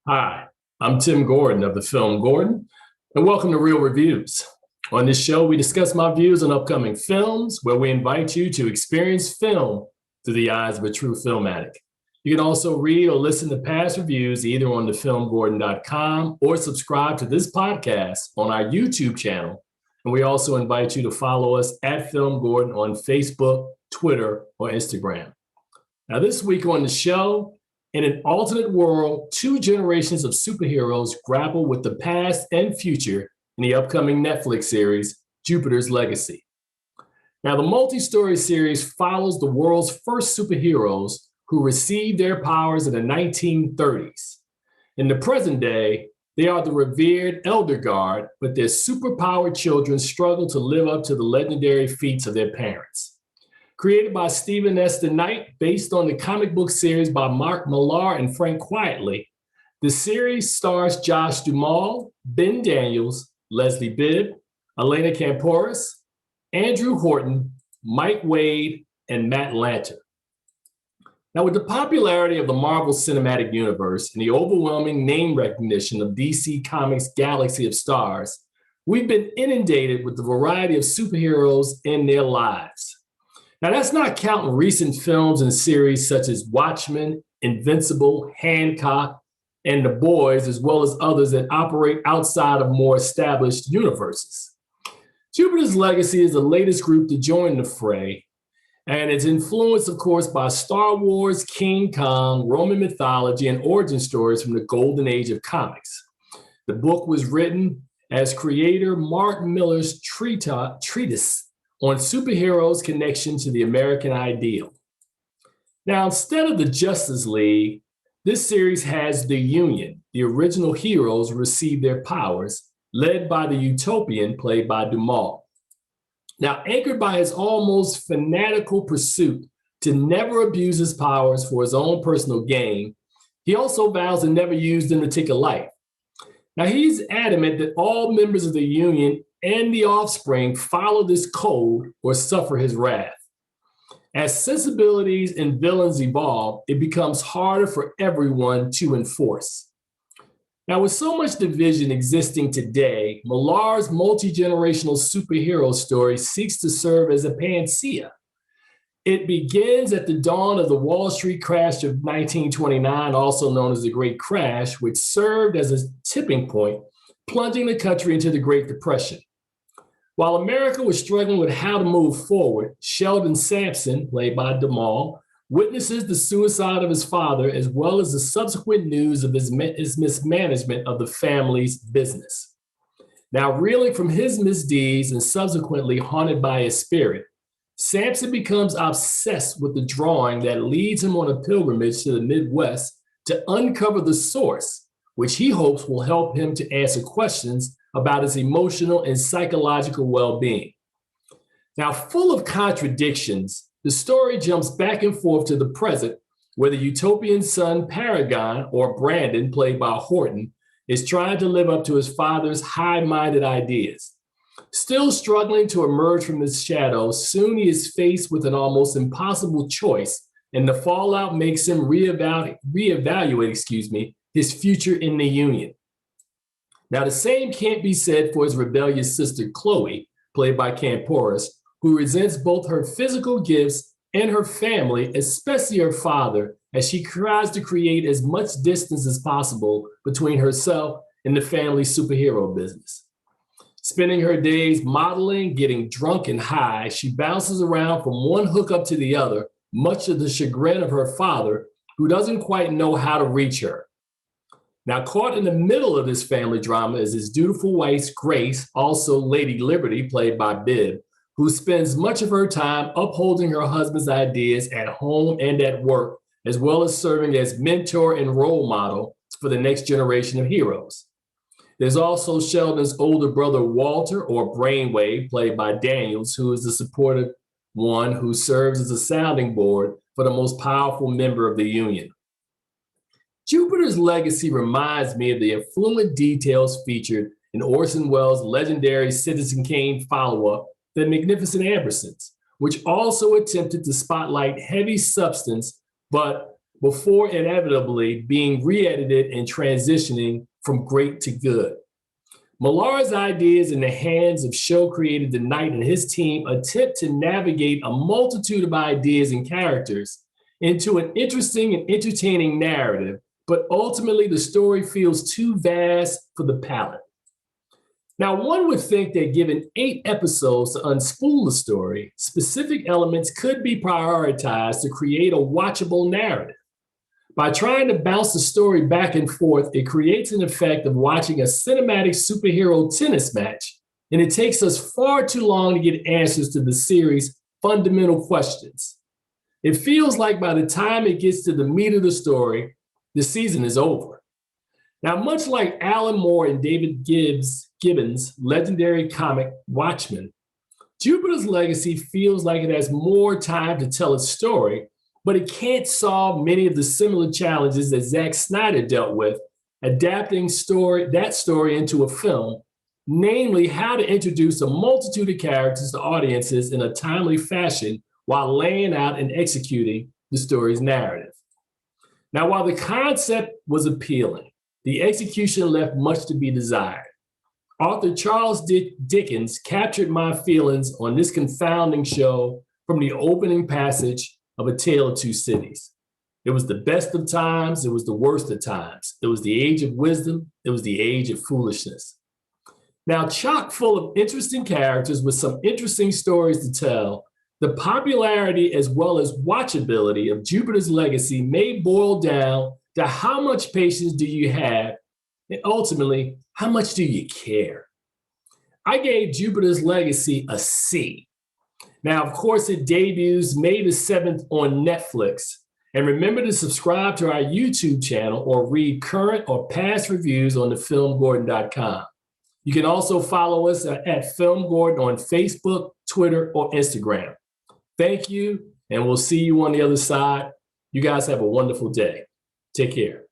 Hi, I'm Tim Gordon of the film Gordon, and welcome to Real Reviews. On this show, we discuss my views on upcoming films, where we invite you to experience film through the eyes of a true film addict. You can also read or listen to past reviews either on thefilmgordon.com or subscribe to this podcast on our YouTube channel. And we also invite you to follow us at Film Gordon on Facebook, Twitter, or Instagram. Now, this week on the show, in an alternate world, two generations of superheroes grapple with the past and future in the upcoming Netflix series, Jupiter's Legacy. Now, the multi-story series follows the world's first superheroes who received their powers in the 1930s. In the present day, they are the revered elder guard, but their superpowered children struggle to live up to the legendary feats of their parents. Created by Stephen S. Knight, based on the comic book series by Mark Millar and Frank Quitely, the series stars Josh Duhamel, Ben Daniels, Leslie Bibb, Elena Kampouris, Andrew Horton, Mike Wade, and Matt Lanter. Now, with the popularity of the Marvel Cinematic Universe and the overwhelming name recognition of DC Comics' Galaxy of Stars, we've been inundated with the variety of superheroes in their lives. Now, that's not counting recent films and series such as Watchmen, Invincible, Hancock, and The Boys, as well as others that operate outside of more established universes. Jupiter's Legacy is the latest group to join the fray, and it's influenced, of course, by Star Wars, King Kong, Roman mythology, and origin stories from the golden age of comics. The book was written as creator Mark Millar's treatise on superheroes' connection to the American ideal. Now, instead of the Justice League, this series has the Union. The original heroes receive their powers, led by the Utopian, played by Duhamel. Now, anchored by his almost fanatical pursuit to never abuse his powers for his own personal gain, he also vows to never use them to take a life. Now, he's adamant that all members of the Union and the offspring follow this code or suffer his wrath. As sensibilities and villains evolve, it becomes harder for everyone to enforce. Now, with so much division existing today, Millar's multi-generational superhero story seeks to serve as a panacea. It begins at the dawn of the Wall Street crash of 1929, also known as the Great Crash, which served as a tipping point, plunging the country into the Great Depression. While America was struggling with how to move forward, Sheldon Sampson, played by Duhamel, witnesses the suicide of his father, as well as the subsequent news of his mismanagement of the family's business. Now, reeling from his misdeeds and subsequently haunted by his spirit, Sampson becomes obsessed with the drawing that leads him on a pilgrimage to the Midwest to uncover the source, which he hopes will help him to answer questions about his emotional and psychological well-being. Now, full of contradictions, the story jumps back and forth to the present, where the utopian son Paragon, or Brandon, played by Horton, is trying to live up to his father's high-minded ideas. Still struggling to emerge from his shadow, soon he is faced with an almost impossible choice, and the fallout makes him reevaluate his future in the Union. Now, the same can't be said for his rebellious sister, Chloe, played by Kampouris, who resents both her physical gifts and her family, especially her father, as she tries to create as much distance as possible between herself and the family's superhero business. Spending her days modeling, getting drunk and high, she bounces around from one hookup to the other, much to the chagrin of her father, who doesn't quite know how to reach her. Now, caught in the middle of this family drama is his dutiful wife, Grace, also Lady Liberty, played by Bibb, who spends much of her time upholding her husband's ideas at home and at work, as well as serving as mentor and role model for the next generation of heroes. There's also Sheldon's older brother, Walter, or Brainwave, played by Daniels, who is the supportive one who serves as a sounding board for the most powerful member of the Union. Jupiter's Legacy reminds me of the affluent details featured in Orson Welles' legendary Citizen Kane follow-up, The Magnificent Ambersons, which also attempted to spotlight heavy substance, but before inevitably being re-edited and transitioning from great to good. Millar's ideas in the hands of show creator DeKnight and his team attempt to navigate a multitude of ideas and characters into an interesting and entertaining narrative, but ultimately the story feels too vast for the palate. Now, one would think that given 8 episodes to unspool the story, specific elements could be prioritized to create a watchable narrative. By trying to bounce the story back and forth, it creates an effect of watching a cinematic superhero tennis match, and it takes us far too long to get answers to the series' fundamental questions. It feels like by the time it gets to the meat of the story, the season is over. Now, much like Alan Moore and David Gibbons' legendary comic Watchmen, Jupiter's Legacy feels like it has more time to tell its story, but it can't solve many of the similar challenges that Zack Snyder dealt with adapting that story into a film, namely how to introduce a multitude of characters to audiences in a timely fashion while laying out and executing the story's narrative. Now, while the concept was appealing, the execution left much to be desired. Author Charles Dickens captured my feelings on this confounding show from the opening passage of A Tale of Two Cities. It was the best of times, it was the worst of times. It was the age of wisdom, it was the age of foolishness. Now, chock full of interesting characters with some interesting stories to tell, the popularity as well as watchability of Jupiter's Legacy may boil down to how much patience do you have, and ultimately, how much do you care? I gave Jupiter's Legacy a C. Now, of course, it debuts May the 7th on Netflix. And remember to subscribe to our YouTube channel or read current or past reviews on thefilmgordon.com. You can also follow us at Film Gordon on Facebook, Twitter, or Instagram. Thank you, and we'll see you on the other side. You guys have a wonderful day. Take care.